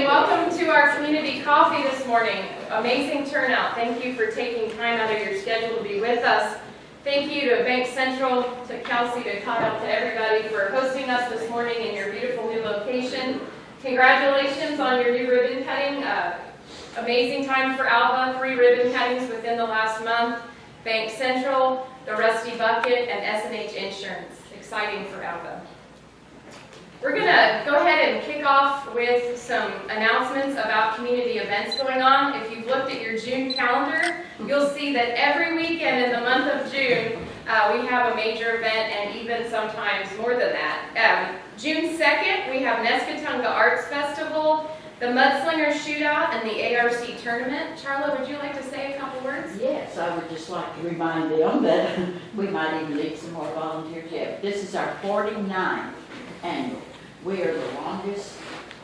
and welcome to our community coffee this morning. Amazing turnout. Thank you for taking time out of your schedule to be with us. Thank you to Bank Central, to Kelsey, to Kyle, to everybody for hosting us this morning in your beautiful new location. Congratulations on your new ribbon cutting. Amazing time for Alva, 3 ribbon cuttings within the last month. Bank Central, the Rusty Bucket, and S&H Insurance. Exciting for Alva. We're going to go ahead and kick off with some announcements about community events going on. If you've looked at your June calendar, you'll see that every weekend in the month of June, we have a major event, and even sometimes more than that. June 2nd, we have Nescatunga Arts Festival, the Mudslingers Shootout, and the ARC Tournament. Charla, would you like to say a couple words? Yes, I would just like to remind them that we might even need some more volunteers. Yeah, this is our 49th annual. We are the longest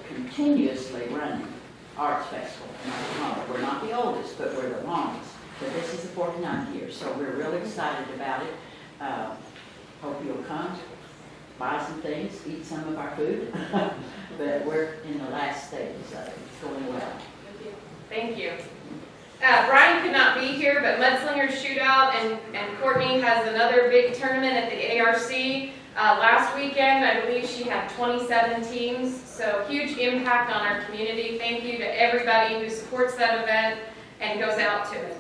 continuously running arts festival in Oklahoma. We're not the oldest, but we're the longest. But this is the 49th year, so we're really excited about it. Hope you'll come, buy some things, eat some of our food. But we're in the last stages of it. It's going well. Thank you. Brian could not be here, but Mudslingers Shootout and Courtney has another big tournament at the ARC. Last weekend, I believe she had 27 teams, so huge impact on our community. Thank you to everybody who supports that event and goes out to it.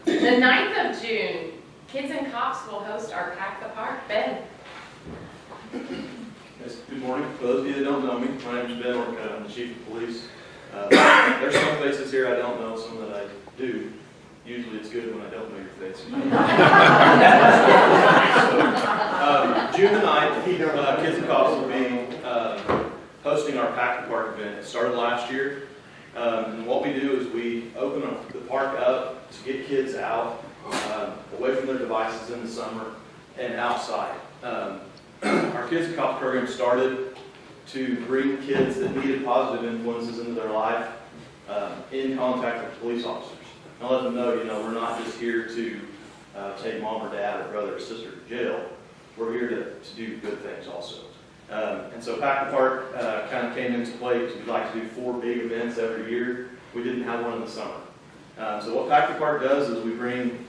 The 9th of June, Kids and Cops will host our Pack the Park. Ben. Yes, good morning. For those of you that don't know me, my name is Ben Orcutt. I'm the Chief of Police. There's some faces here I don't know, some that I do. Usually it's good when I don't know your face. So, June the 9th, Kids and Cops will be hosting our Pack the Park event. It started last year. And what we do is we open the park up to get kids out, away from their devices in the summer and outside. Our Kids and Cops program started to bring kids that needed positive influences into their life in contact with police officers. And let them know, we're not just here to take mom or dad or brother or sister to jail. We're here to do good things also. And so Pack the Park kind of came into play because we'd like to do 4 big events every year. We didn't have one in the summer. So what Pack the Park does is we bring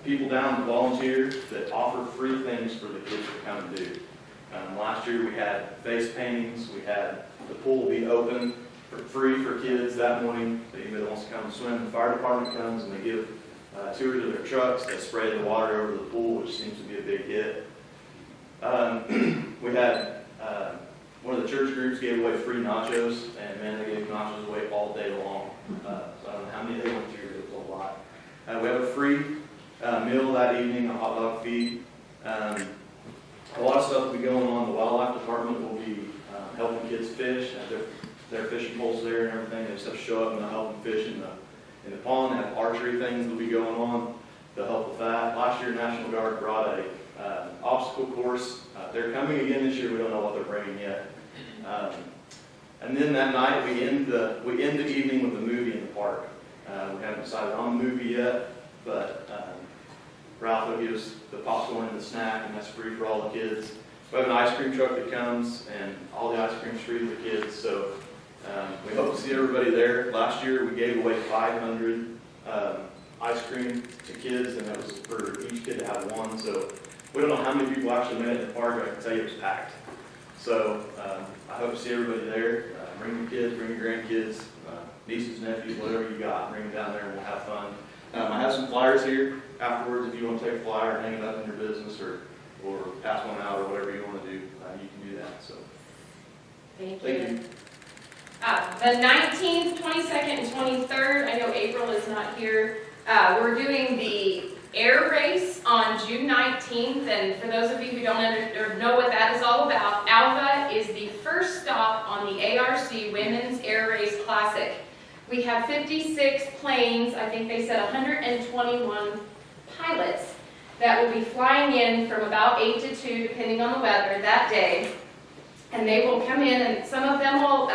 people down to volunteer that offer free things for the kids to come and do. Last year we had face paintings. We had the pool be open for free for kids that morning. Anybody that wants to come and swim, the fire department comes and they give tours of their trucks. They spray the water over the pool, which seems to be a big hit. We had one of the church groups gave away free nachos, and man, they gave nachos away all day long. So I don't know how many they went through, but it was a lot. We have a free meal that evening, a hot dog feed. A lot of stuff will be going on. The wildlife department will be helping kids fish. Their fishing poles there and everything. They just have to show up and they'll help them fish in the pond. They have archery things that will be going on. They'll help with that. Last year, National Guard brought a obstacle course. They're coming again this year. We don't know what they're bringing yet. And then that night we end the evening with a movie in the park. We haven't decided on the movie yet, but Ralph will give us the popcorn and the snack, and that's free for all the kids. We have an ice cream truck that comes, and all the ice cream's free to the kids. So we hope to see everybody there. Last year we gave away 500 ice cream to kids, and that was for each kid to have one. So we don't know how many people actually made it in the park, but I can tell you it was packed. So I hope to see everybody there. Bring your kids, bring your grandkids, nieces, nephews, whatever you got. Bring them down there and we'll have fun. I have some flyers here afterwards. If you want to take a flyer and hang it up in your business or pass one out or whatever you want to do, you can do that. So Thank you. The 19th, 22nd, and 23rd, I know April is not here. We're doing the air race on June 19th, and for those of you who don't know what that is all about, Alva is the first stop on the ARC Women's Air Race Classic. We have 56 planes, I think they said 121 pilots, that will be flying in from about 8 to 2, depending on the weather, that day. And they will come in, and some of them will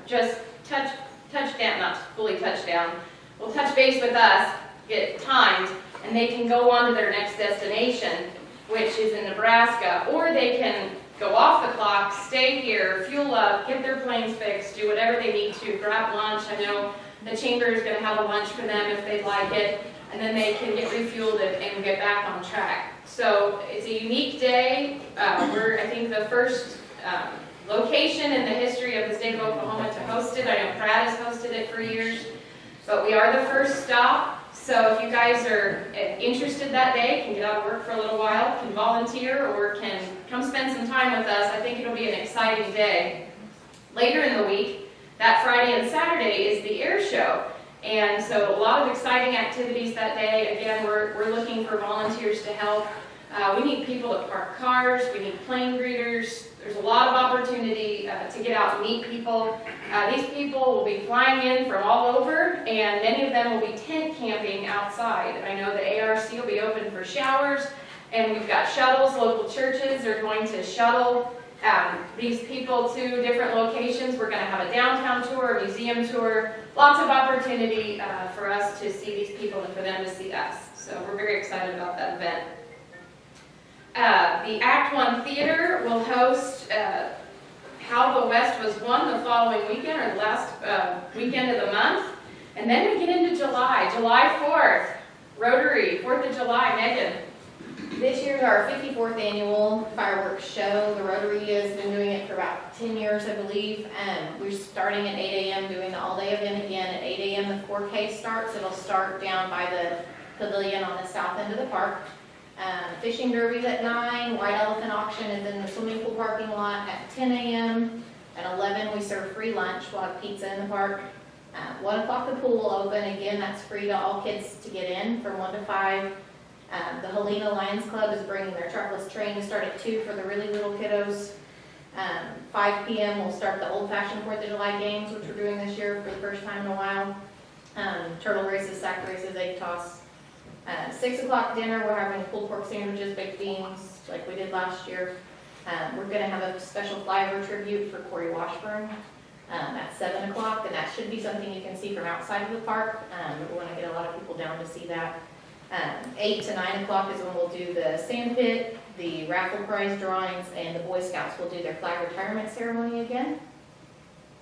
just touchdown, not fully touchdown, will touch base with us, get timed, and they can go on to their next destination, which is in Nebraska, or they can go off the clock, stay here, fuel up, get their planes fixed, do whatever they need to, grab lunch. I know the chamber is going to have a lunch for them if they'd like it, and then they can get refueled and get back on track. So it's a unique day. We're, I think, the first location in the history of the state of Oklahoma to host it. I know Pratt has hosted it for years, but we are the first stop. So if you guys are interested that day, can get out of work for a little while, can volunteer, or can come spend some time with us, I think it'll be an exciting day. Later in the week, that Friday and Saturday, is the air show. And so a lot of exciting activities that day. Again, we're looking for volunteers to help. We need people to park cars. We need plane greeters. There's a lot of opportunity to get out and meet people. These people will be flying in from all over, and many of them will be tent camping outside. I know the ARC will be open for showers, and we've got shuttles. Local churches are going to shuttle these people to different locations. We're going to have a downtown tour, a museum tour, lots of opportunity for us to see these people and for them to see us. So we're very excited about that event. The Act One Theater will host How the West Was Won the following weekend, or the last weekend of the month. And then we get into July 4th, Rotary, 4th of July. Megan. This year's our 54th annual fireworks show. The Rotary has been doing it for about 10 years, I believe. We're starting at 8 a.m., doing the all-day event again. At 8 a.m. the 4K starts. It'll start down by the pavilion on the south end of the park. Fishing derby's at 9. White elephant auction is in the swimming pool parking lot at 10 a.m. At 11 we serve free lunch. We'll have pizza in the park. 1 o'clock the pool will open. Again, that's free to all kids to get in from 1 to 5. The Helena Lions Club is bringing their truckless train to start at 2 for the really little kiddos. 5 p.m. we'll start the old-fashioned 4th of July games, which we're doing this year for the first time in a while. Turtle races, sack races, egg toss. 6 o'clock dinner, we're having pulled pork sandwiches, baked beans, like we did last year. We're going to have a special flyover tribute for Corey Washburn at 7 o'clock, and that should be something you can see from outside of the park. We want to get a lot of people down to see that. 8 to 9 o'clock is when we'll do the sand pit, the raffle prize drawings, and the Boy Scouts will do their flag retirement ceremony again.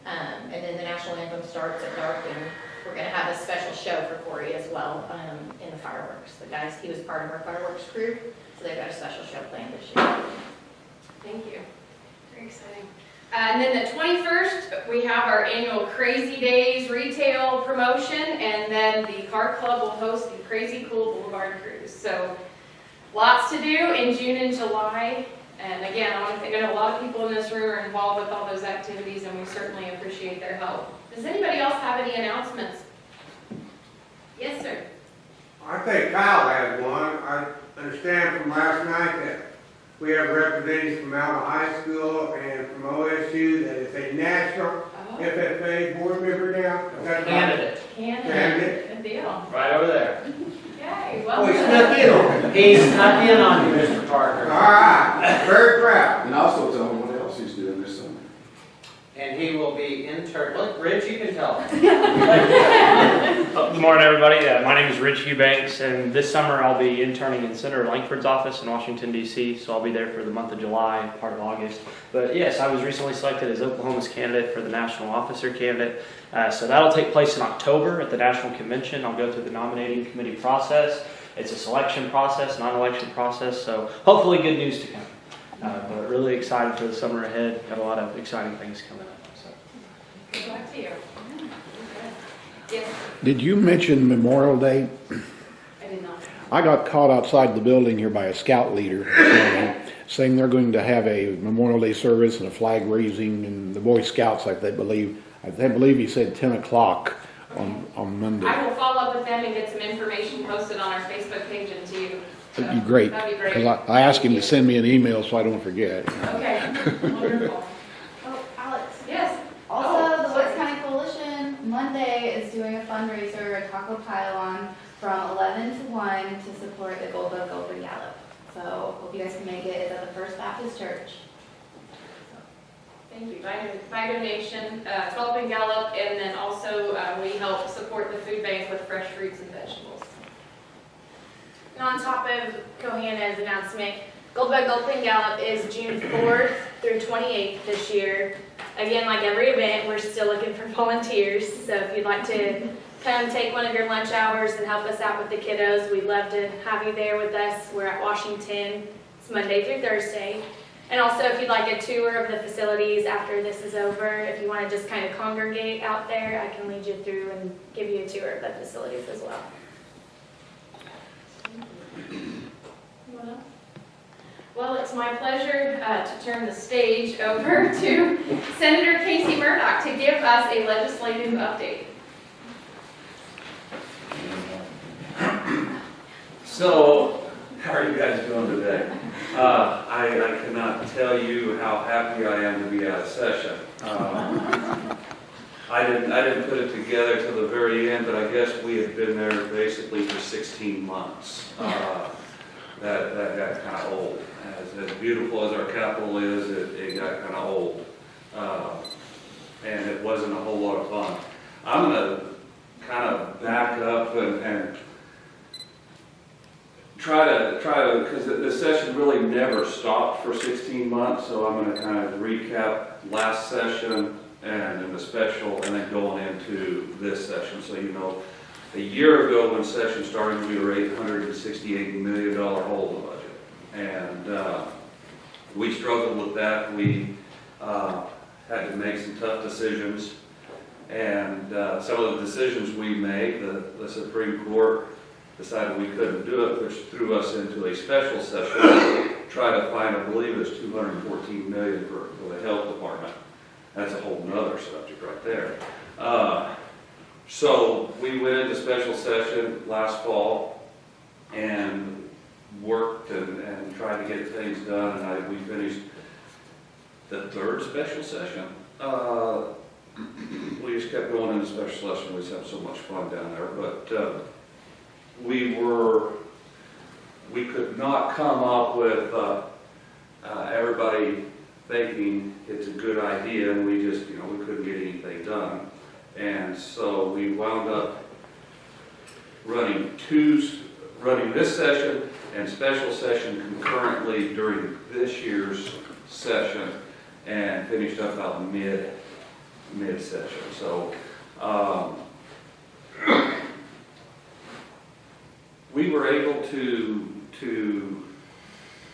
And then the national anthem starts at dark, and we're going to have a special show for Corey as well in the fireworks. The guys, he was part of our fireworks crew, so they've got a special show planned this year. Thank you. Very exciting. And then the 21st, we have our annual Crazy Days retail promotion, and then the Car Club will host the Crazy Cool Boulevard Cruise. So lots to do in June and July. And again, I want to thank, I know a lot of people in this room are involved with all those activities, and we certainly appreciate their help. Does anybody else have any announcements? Yes, sir. I think Kyle has one. I understand from last night that we have representatives from Alva High School and from OSU that is a national FFA board member now. Candidate. Candidate. Good deal. Right over there. Okay, Oh, well. he snuck in on me. He snuck in on you, Mr. Parker. All right, very proud. And also tell him what else he's doing this summer. And he will be intern. Look, Rich, you can tell him. Good morning, everybody. My name is Rich Eubanks, and this summer I'll be interning in Senator Langford's office in Washington, D.C., so I'll be there for the month of July, part of August. But yes, I was recently selected as Oklahoma's candidate for the National Officer candidate, so that'll take place in October at the National Convention. I'll go through the nominating committee process. It's a selection process, not an election process, so hopefully good news to come. But really excited for the summer ahead. Got a lot of exciting things coming up. So. Good luck to you. Yes, Did you mention Memorial Day? I did not. I got caught outside the building here by a scout leader saying they're going to have a Memorial Day service and a flag raising, and the Boy Scouts, I believe he said 10 o'clock on Monday. I will follow up with them and get some information posted on our Facebook page and to you. That'd be great. That'd be great. Because I asked him to send me an email so I don't forget. Okay, wonderful. Oh, Alex. Yes. Also, the West County Coalition Monday is doing a fundraiser, a taco pile-on from 11 to 1 to support the Gold Bug Gulper Gallop. So hope you guys can make it. It's at the First Baptist Church. Thank you. By donation, 12 and Gallup, and then also we help support the food bank with fresh fruits and vegetables. And on top of Kohana's announcement, Gold Bug Gold Pin Gallop is June 4th through 28th this year. Again, like every event, we're still looking for volunteers. So if you'd like to come take one of your lunch hours and help us out with the kiddos, we'd love to have you there with us. We're at Washington. It's Monday through Thursday. And also, if you'd like a tour of the facilities after this is over, if you want to just kind of congregate out there, I can lead you through and give you a tour of the facilities as well. Well, it's my pleasure to turn the stage over to Senator Casey Murdoch to give us a legislative update. So, how are you guys doing today? I cannot tell you how happy I am to be out of session. I didn't put it together till the very end, but I guess we had been there basically for 16 months. That got kind of old. As beautiful as our capital is, it got kind of old. And it wasn't a whole lot of fun. I'm going to kind of back up and try to, because the session really never stopped for 16 months, so I'm going to kind of recap last session and the special, and then going into this session. So you know, a year ago when session started, we were $868 million hole in the budget. And we struggled with that. We had to make some tough decisions. And some of the decisions we made, the Supreme Court decided we couldn't do it, which threw us into a special session to try to find, I believe it's $214 million for the health department. That's a whole nother subject right there. So we went into special session last fall and worked and tried to get things done, and we finished the third special session. We just kept going into special session. We just had so much fun down there, but we could not come up with everybody thinking it's a good idea, and we just, we couldn't get anything done. And so we wound up running this session and special session concurrently during this year's session, and finished up about mid-session. So we were able to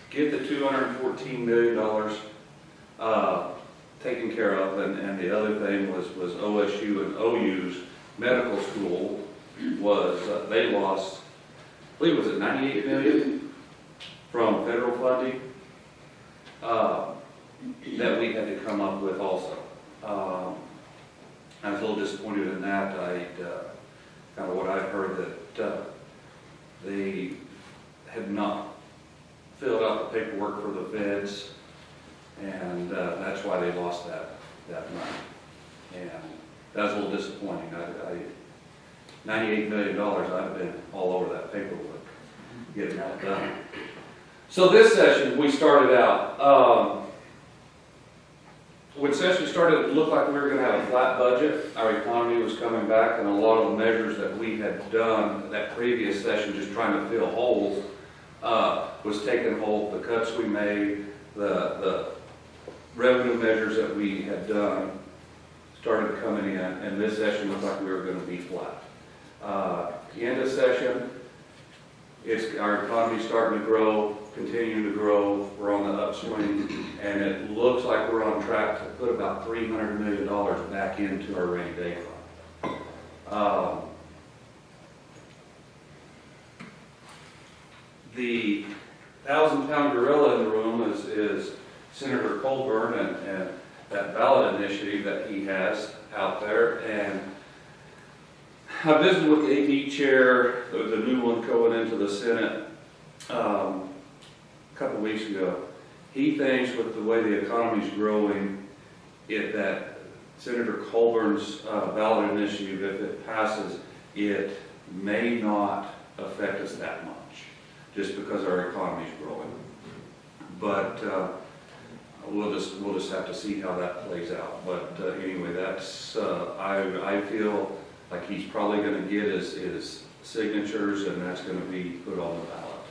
get the $214 million taken care of, and the other thing was OSU and OU's medical school was, they lost, I believe it was at $98 million from federal funding that we had to come up with also. I was a little disappointed in that. Kind of what I've heard that they had not filled out the paperwork for the feds, and that's why they lost that money. And that was a little disappointing. $98 million, I'd have been all over that paperwork, getting that done. So this session, we started out, when session started, it looked like we were going to have a flat budget. Our economy was coming back, and a lot of the measures that we had done that previous session, just trying to fill holes, was taking hold. The cuts we made, the revenue measures that we had done started coming in, and this session looked like we were going to be flat. The end of session, our economy's starting to grow, continuing to grow. We're on the upswing, and it looks like we're on track to put about $300 million back into our rainy day fund. The 1,000-pound gorilla in the room is Senator Colburn and that ballot initiative that he has out there. And I visited with the AD chair, the new one going into the Senate, a couple weeks ago. He thinks with the way the economy's growing, that Senator Colburn's ballot initiative, if it passes, it may not affect us that much, just because our economy's growing. But we'll just have to see how that plays out. But anyway, that's I feel like he's probably going to get his signatures, and that's going to be put on the ballot.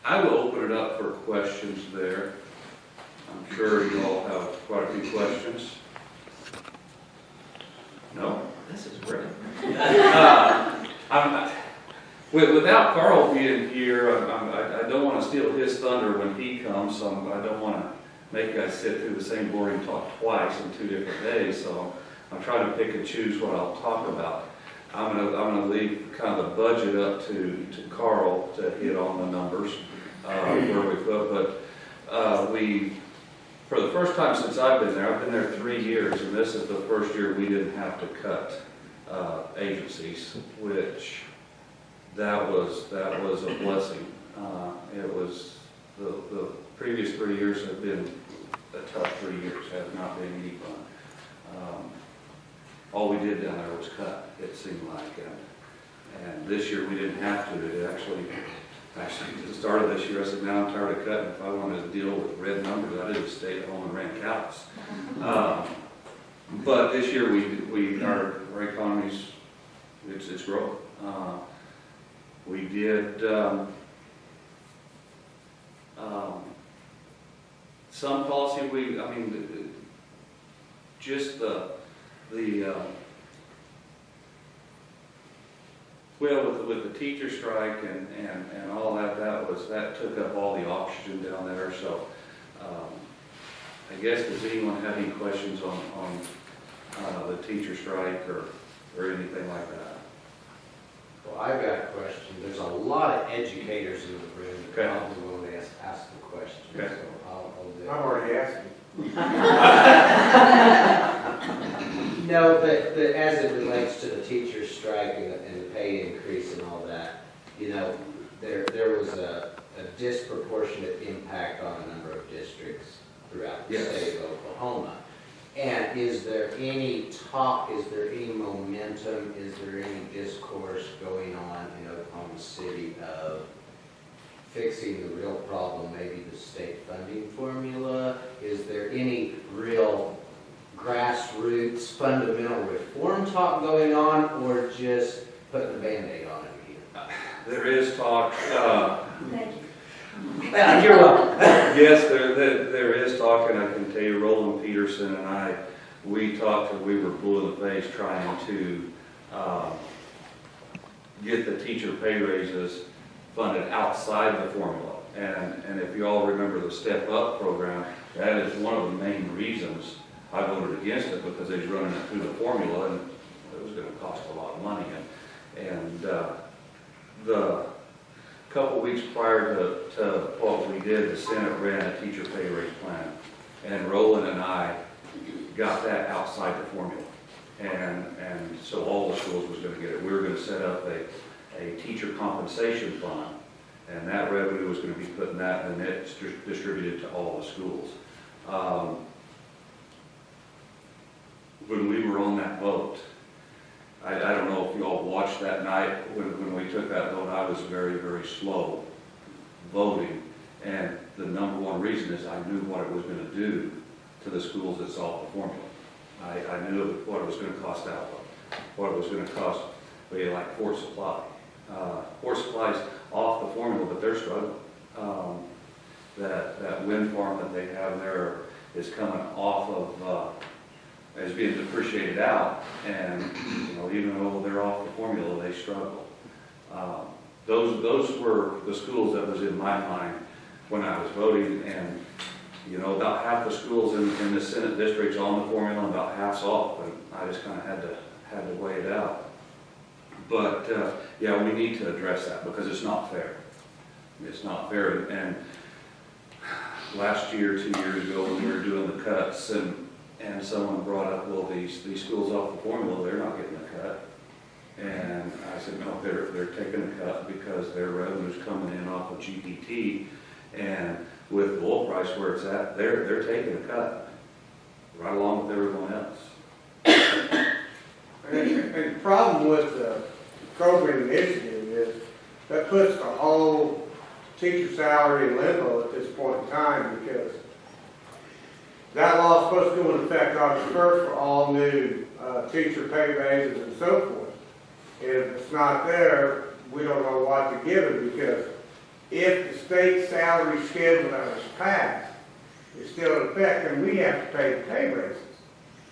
I will open it up for questions there. I'm sure you all have quite a few questions. No? This is great. Without Carl being here, I don't want to steal his thunder when he comes, so I don't want to make you guys sit through the same boring talk twice in 2 different days, so I'm trying to pick and choose what I'll talk about. I'm gonna leave kind of the budget up to Carl to hit on the numbers, where we put, but we, for the first time since I've been there 3 years, and this is the first year we didn't have to cut agencies, which that was a blessing. It was, the previous 3 years have been a tough 3 years, have not been easy fun. All we did down there was cut, it seemed like, and this year we didn't have to. It actually, at the start of this year, I said, now I'm tired of cutting. If I wanted to deal with red numbers, I didn't stay at home and ran cows. But this year, our economy's, it's growing. We did some policy. Just well, with the teacher strike and all that, that took up all the oxygen down there. So I guess, does anyone have any questions on the teacher strike or anything like that? Well, I've got a question. There's a lot of educators in the room that Okay. probably want to ask the question. Okay. So I'll do it. I'm already asking. No, but as it relates to the teacher strike and the pay increase and all that, there was a disproportionate impact on a number of districts throughout the Yes. state of Oklahoma. And is there any talk, is there any momentum, is there any discourse going on in Oklahoma City of fixing the real problem, maybe the state funding formula? Is there any real grassroots fundamental reform talk going on, or just putting a Band-Aid on it again? There is talk. You're welcome. Yes, there is talk, and I can tell you, Roland Peterson and I, we talked and we were blue in the face trying to get the teacher pay raises funded outside the formula. And if you all remember the Step Up program, that is one of the main reasons I voted against it, because they was running it through the formula and it was going to cost a lot of money. And the couple weeks prior to what we did, the Senate ran a teacher pay raise plan, and Roland and I got that outside the formula, and so all the schools was going to get it. We were going to set up a teacher compensation fund, and that revenue was going to be put in that, and it's distributed to all the schools. When we were on that vote, I don't know if you all watched that night when we took that vote. I was very, very slow voting, and the number one reason is I knew what it was going to do to the schools that solved the formula. I knew what it was going to cost Alva, what it was going to cost, like Fort Supply. Fort Supply's off the formula, but they're struggling. That wind farm that they have there is coming off of is being depreciated out, and even though they're off the formula, they struggle. Those were the schools that was in my mind when I was voting, and about half the schools in the Senate district's on the formula, and about half's off, and I just kind of had to weigh it out. But yeah, we need to address that because it's not fair. It's not fair, and last year, 2 years ago, when we were doing the cuts, and someone brought up, well, these schools off the formula, they're not getting a cut. And I said, no, they're taking a cut because their revenue's coming in off of GPT, and with the oil price where it's at, they're taking a cut, right along with everyone else. And the problem with the program initiative is that puts the whole teacher salary in limbo at this point in time, because that law is supposed to go into effect August 1st for all new teacher pay raises and so forth. And if it's not there, we don't know what to give it, because if the state salary schedule that was passed is still in effect, then we have to pay pay raises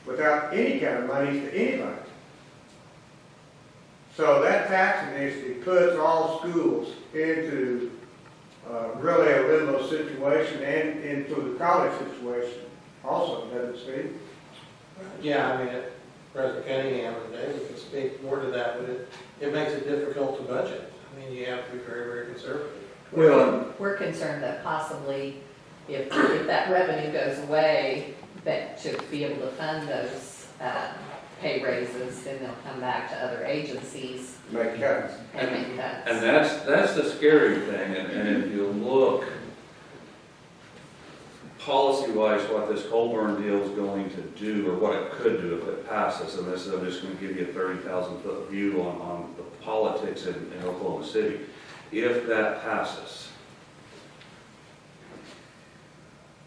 without any kind of money to anybody. So that tax initiative puts all schools into really a limbo situation and into the college situation also, doesn't it, Steve? Yeah, I mean, President Cunningham and David can speak more to that, but it makes it difficult to budget. I mean, you have to be very, very conservative. Well, We're concerned that possibly if that revenue goes away, that to be able to fund those pay raises, then they'll come back to other agencies Make cuts. and make cuts. And that's the scary thing, and if you look policy-wise, what this Colburn deal is going to do, or what it could do if it passes, and this, I'm just gonna give you a 30,000-foot view on the politics in Oklahoma City. If that passes,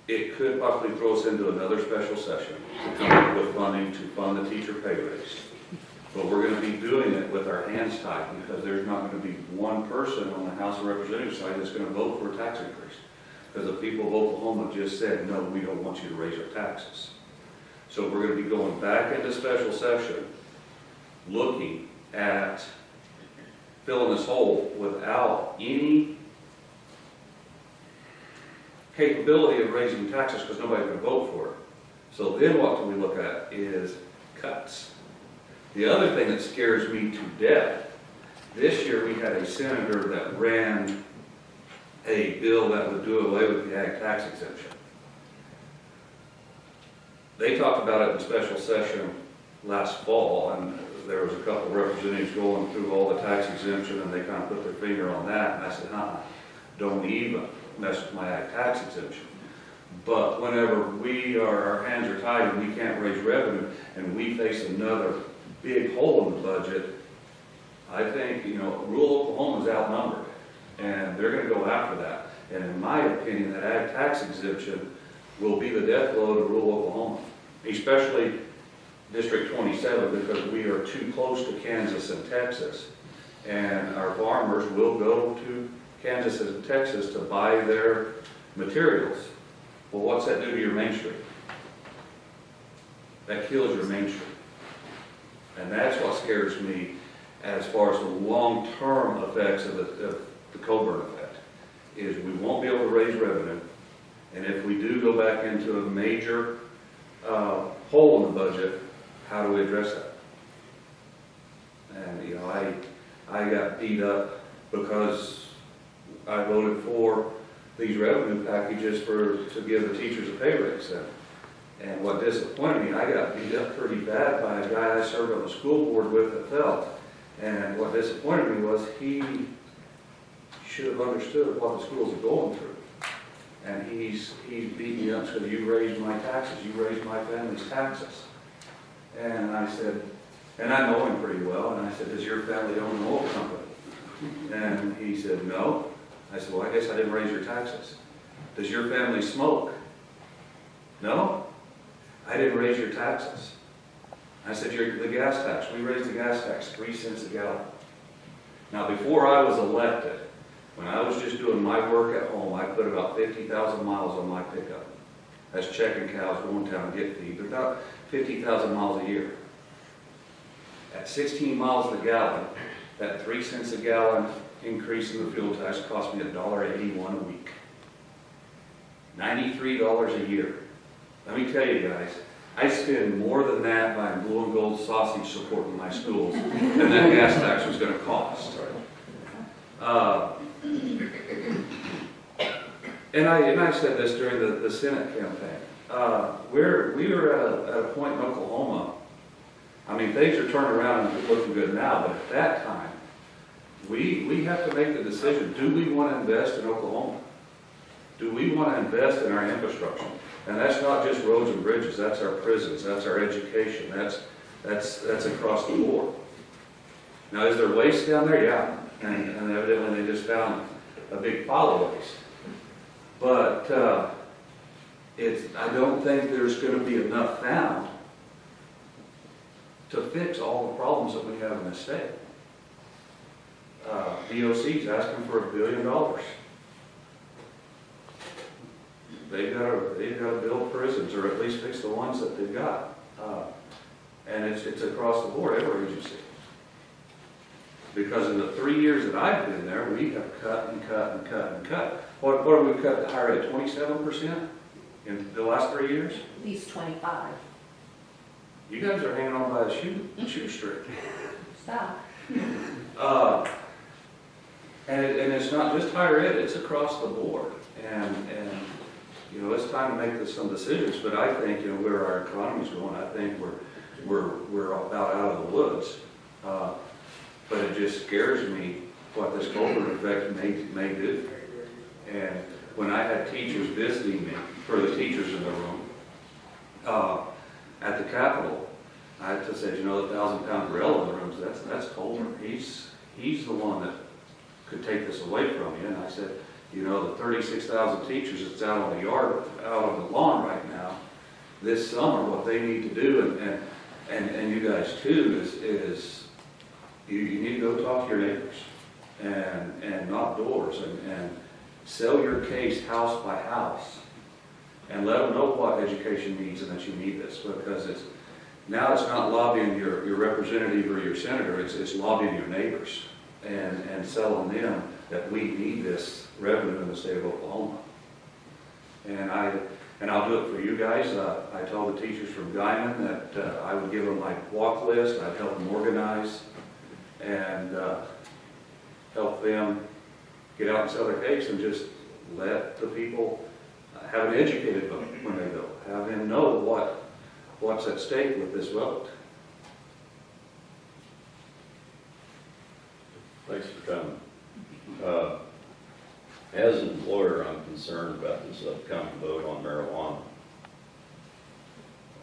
it could possibly throw us into another special session to come up with funding to fund the teacher pay raise. But we're gonna be doing it with our hands tied, because there's not gonna be one person on the House of Representatives side that's gonna vote for a tax increase. Because the people of Oklahoma just said, no, we don't want you to raise our taxes. So we're gonna be going back into special session, looking at filling this hole without any capability of raising taxes because nobody can vote for it. So then what do we look at is cuts. The other thing that scares me to death, this year we had a senator that ran a bill that would do away with the ag tax exemption. They talked about it in special session last fall, and there was a couple of representatives going through all the tax exemption, and they kind of put their finger on that, and I said, don't even mess with my ag tax exemption. But whenever our hands are tied and we can't raise revenue, and we face another big hole in the budget, I think, rural Oklahoma is outnumbered, and they're going to go after that. And in my opinion, that ag tax exemption will be the death blow to rural Oklahoma, especially District 27, because we are too close to Kansas and Texas, and our farmers will go to Kansas and Texas to buy their materials. Well, what's that do to your Main Street? That kills your Main Street. And that's what scares me as far as the long-term effects of the Colburn effect, is we won't be able to raise revenue, and if we do go back into a major hole in the budget, how do we address that? And, I got beat up because I voted for these revenue packages to give the teachers a pay raise. And what disappointed me, I got beat up pretty bad by a guy I served on the school board with that fell. And what disappointed me was he should have understood what the schools are going through. And he's beat me up because you raised my taxes, you raised my family's taxes. And I said, and I know him pretty well, and I said, does your family own an oil company? And he said, no. I said, well, I guess I didn't raise your taxes. Does your family smoke? No. I didn't raise your taxes. I said, the gas tax, we raised the gas tax 3 cents a gallon. Now, before I was elected, when I was just doing my work at home, I put about 50,000 miles on my pickup. That's checking cows, going down and get feed, but about 50,000 miles a year. At 16 miles a gallon, that 3 cents a gallon increase in the fuel tax cost me $1.81 a week. $93 a year. Let me tell you guys, I spend more than that buying blue and gold sausage supporting my schools than that gas tax was going to cost. And I said this during the Senate campaign. We were at a point in Oklahoma. I mean, things are turning around and looking good now, but at that time, we have to make the decision. Do we want to invest in Oklahoma? Do we want to invest in our infrastructure? And that's not just roads and bridges. That's our prisons. That's our education. That's across the board. Now, is there waste down there? Yeah. And evidently they just found a big pile of waste. But I don't think there's going to be enough found to fix all the problems that we have in the state. DOC's asking for $1 billion they've got to build prisons, or at least fix the ones that they've got. And it's across the board, every agency. Because in the 3 years that I've been there, we have cut and cut and cut and cut. What have we cut the higher rate, 27% in the last 3 years? At least 25. You guys are hanging on by a shoestring. Stop. And it's not just higher ed, it's across the board. And you know, it's time to make some decisions, but I think, you know, where our economy's going, I think we're about out of the woods. But it just scares me what this Colbert effect may do. And when I had teachers visiting me, for the teachers in the room, at the Capitol, I had to say, you know, the 1,000-pound gorilla in the room, that's Colbert. He's the one that could take this away from you. And I said, you know, the 36,000 teachers that's out on the yard, out on the lawn right now, this summer, what they need to do, and you guys too, is you need to go talk to your neighbors and knock doors and sell your case house by house and let them know what education needs and that you need this, because it's not lobbying your representative or your senator, it's lobbying your neighbors and selling them that we need this revenue in the state of Oklahoma. And I'll do it for you guys. I told the teachers from Guyman that I would give them my walk list, I'd help them organize, and help them get out and sell their case, and just let the people have an educated vote when they go. Have them know what's at stake with this vote. Thanks for coming. As an employer, I'm concerned about this upcoming vote on marijuana.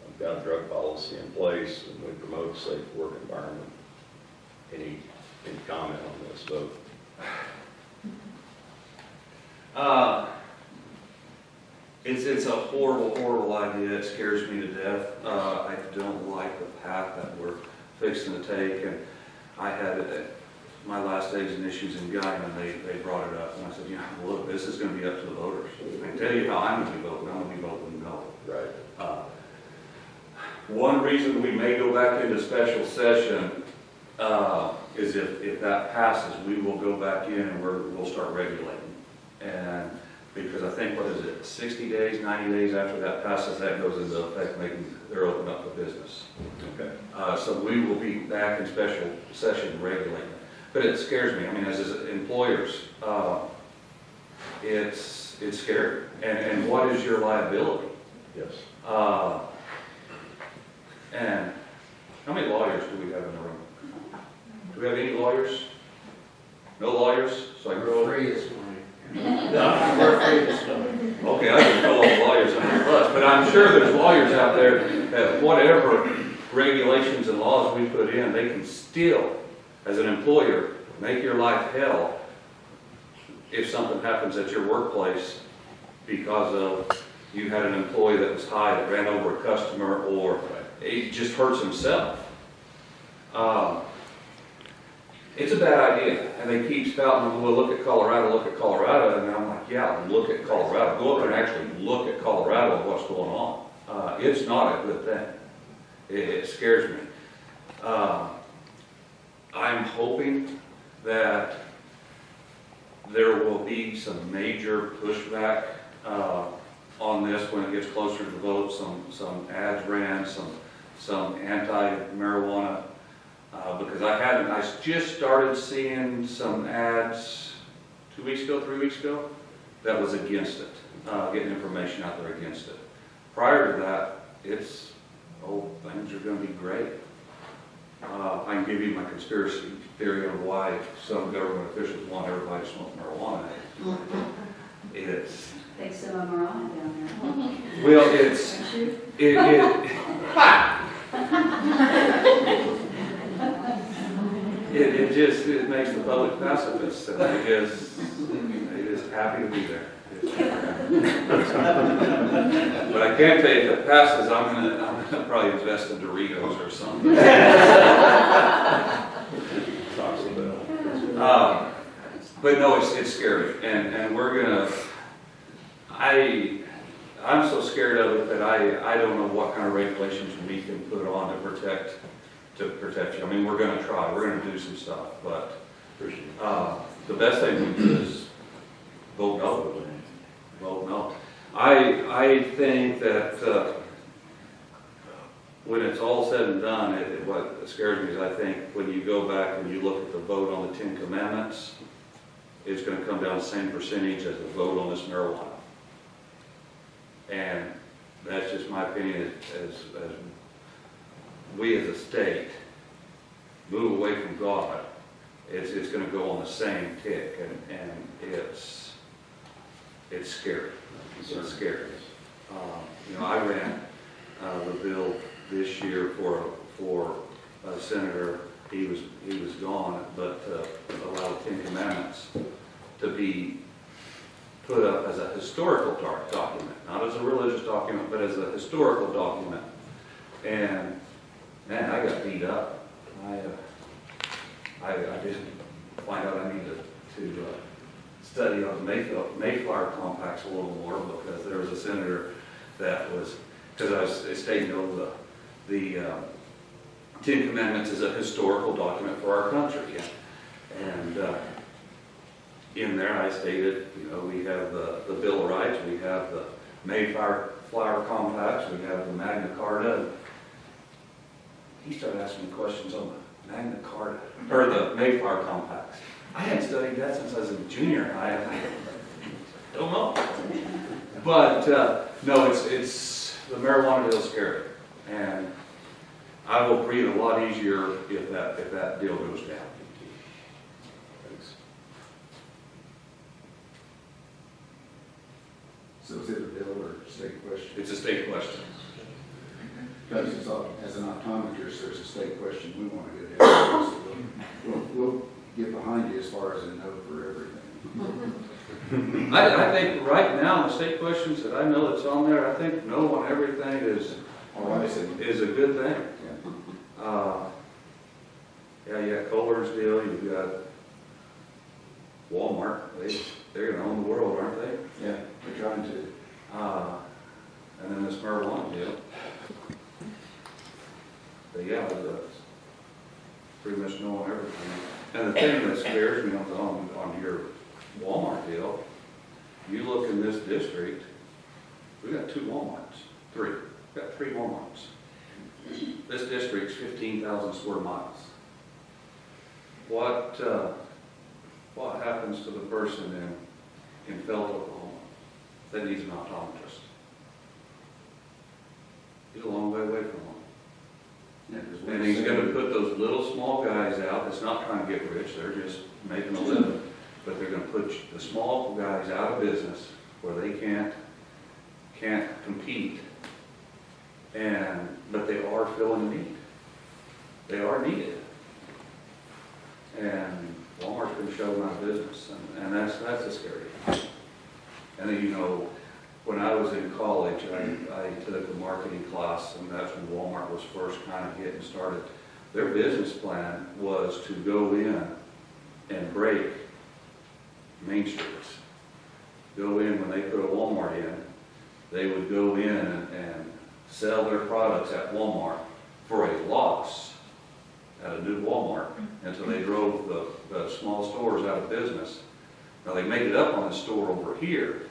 I've got a drug policy in place, and we promote a safe work environment. Any comment on this vote? It's a horrible, horrible idea. It scares me to death. I don't like the path that we're fixing to take. And I had my last days and issues in Guyman, they brought it up, and I said, you know, look, this is going to be up to the voters. I can tell you how I'm going to be voting. I'm going to be voting no. Right. One reason we may go back into special session is if that passes, we will go back in and we'll start regulating. And because I think, what is it, 60 days, 90 days after that passes, that goes into effect, they're open up for business. Okay. So we will be back in special session regulating. But it scares me. I mean, as employers, it's scary. And what is your liability? Yes. And how many lawyers do we have in the room? Do we have any lawyers? No lawyers? So I can go Free this morning. We're free this morning. Okay, I can throw all the lawyers under the bus, but I'm sure there's lawyers out there that whatever regulations and laws we put in, they can still, as an employer, make your life hell if something happens at your workplace because of you had an employee that was high that ran over a customer, or he just hurts himself. It's a bad idea, and they keep spouting, well, look at Colorado, and I'm like, yeah, look at Colorado. Go up and actually look at Colorado and what's going on. It's not a good thing. It scares me. I'm hoping that there will be some major pushback on this when it gets closer to the vote. Some ads ran, some anti-marijuana, because I just started seeing some ads 2 weeks ago, 3 weeks ago, that was against it, getting information out there against it. Prior to that, things are going to be great. I can give you my conspiracy theory on why some government officials want everybody to smoke marijuana. Think some of them are on it down there. Well, it makes the public pacifists, and they just happy to be there. But I can tell you, if it passes, I'm gonna probably invest in Doritos or something. But no, it's scary, and we're gonna. I'm so scared of it that I don't know what kind of regulations we can put on to protect you. I mean, we're gonna try, we're gonna do some stuff, but, the best thing we do is vote no. Vote no. I think that, when it's all said and done, what scares me is I think when you go back and you look at the vote on the 10 Commandments, it's gonna come down the same percentage as the vote on this marijuana. And that's just my opinion, as we as a state move away from God, it's gonna go on the same tick, and it's scary. It's scary. You know, I ran the bill this year for a senator. He was gone, but allowed 10 Commandments to be put up as a historical document, not as a religious document, but as a historical document. And man, I got beat up. I didn't find out I needed to study on the Mayflower compacts a little more, because there was a senator that was, because I was stating over the 10 Commandments is a historical document for our country. And in there I stated, you know, we have the Bill of Rights, we have the Mayflower compacts, we have the Magna Carta. He started asking me questions on the Magna Carta, or the Mayflower compacts. I hadn't studied that since I was in junior high. I don't know. But no, it's the marijuana bill is scary, and I will breathe a lot easier if that deal goes down. So is it a bill or state question? It's a state question. Because as an optometrist, there's a state question we want to get into. So we'll get behind you as far as a no for everything. I think right now, the state questions that I know that's on there, I think no on everything is a good thing. Yeah, you got Culver's deal, you've got Walmart, they're gonna own the world, aren't they? Yeah, they're trying to. And then this marijuana deal. But yeah, that's pretty much no on everything. And the thing that scares me on your Walmart deal, you look in this district, we got 2 Walmarts, 3. We got 3 Walmarts. This district's 15,000 square miles. What happens to the person in Felt, Oklahoma, that needs an optometrist? He's a long way away from home. Yeah, And he's gonna put those little small guys out that's not trying to get rich, they're just making a living. But they're gonna put the small guys out of business where they can't compete. But they are filling a need. They are needed. And Walmart's gonna shut them out of business, and that's a scary thing. And then, you know, when I was in college, I took a marketing class, and that's when Walmart was first kind of getting started. Their business plan was to go in and break main streets. Go in, when they put a Walmart in, they would go in and sell their products at Walmart for a loss at a new Walmart until they drove the small stores out of business. Now they made it up on the store over here,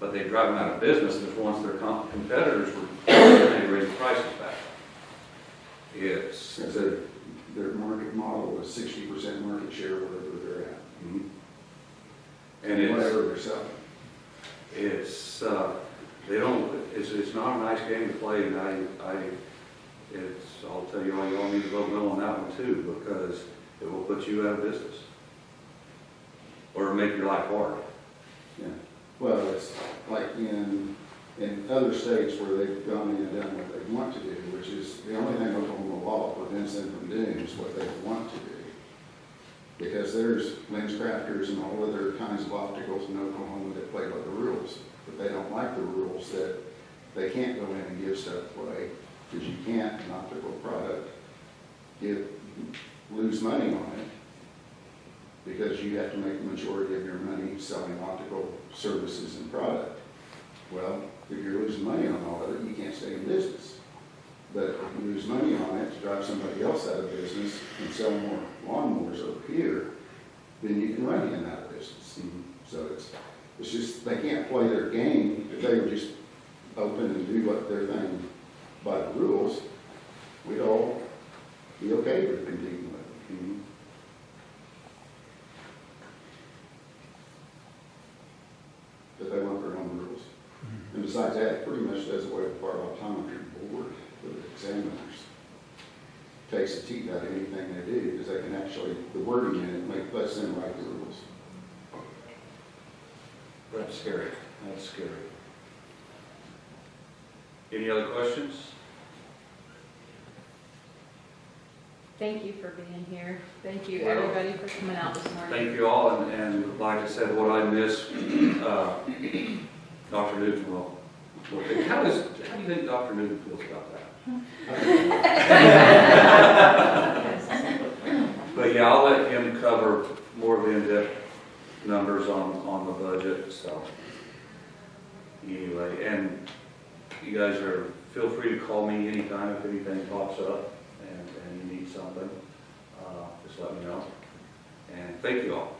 but they drive them out of business, and once their competitors were, they raised the prices back. It's their market model was 60% market share wherever they're at. Mm-hmm. And whatever they're selling. It's it's not a nice game to play, and I'll tell you all, you all need to vote no on that one too, because it will put you out of business or make your life hard. Yeah. Well, it's like in other states where they've gone in and done what they want to do, which is the only thing Oklahoma law prevents them from doing is what they want to do. Because there's Lynn's Crafters and all other kinds of opticals in Oklahoma that play by the rules, but they don't like the rules that they can't go in and give stuff away, because you can't, an optical product, lose money on it, because you have to make the majority of your money selling optical services and product. Well, if you're losing money on all of it, you can't stay in business. But if you lose money on it to drive somebody else out of business and sell more lawnmowers over here, then you can run him out of business. So it's just, they can't play their game. If they were just open and do what their thing by the rules, we'd all be okay with competing with them. But they want their own rules. And besides that, it pretty much does away with our autonomy board for the examiners. Takes the teeth out of anything they do, because they can actually, the wording in it lets them write the rules. That's scary. That's scary. Any other questions? Thank you for being here. Thank you, Well, everybody, for coming out this morning. Thank you all, and like I said, what I miss, Dr. Newton will think. How do you think Dr. Newton feels about that? But yeah, I'll let him cover more of the in-depth numbers on the budget, so. Anyway, and you guys feel free to call me anytime if anything pops up and you need something. Just let me know. And thank you all.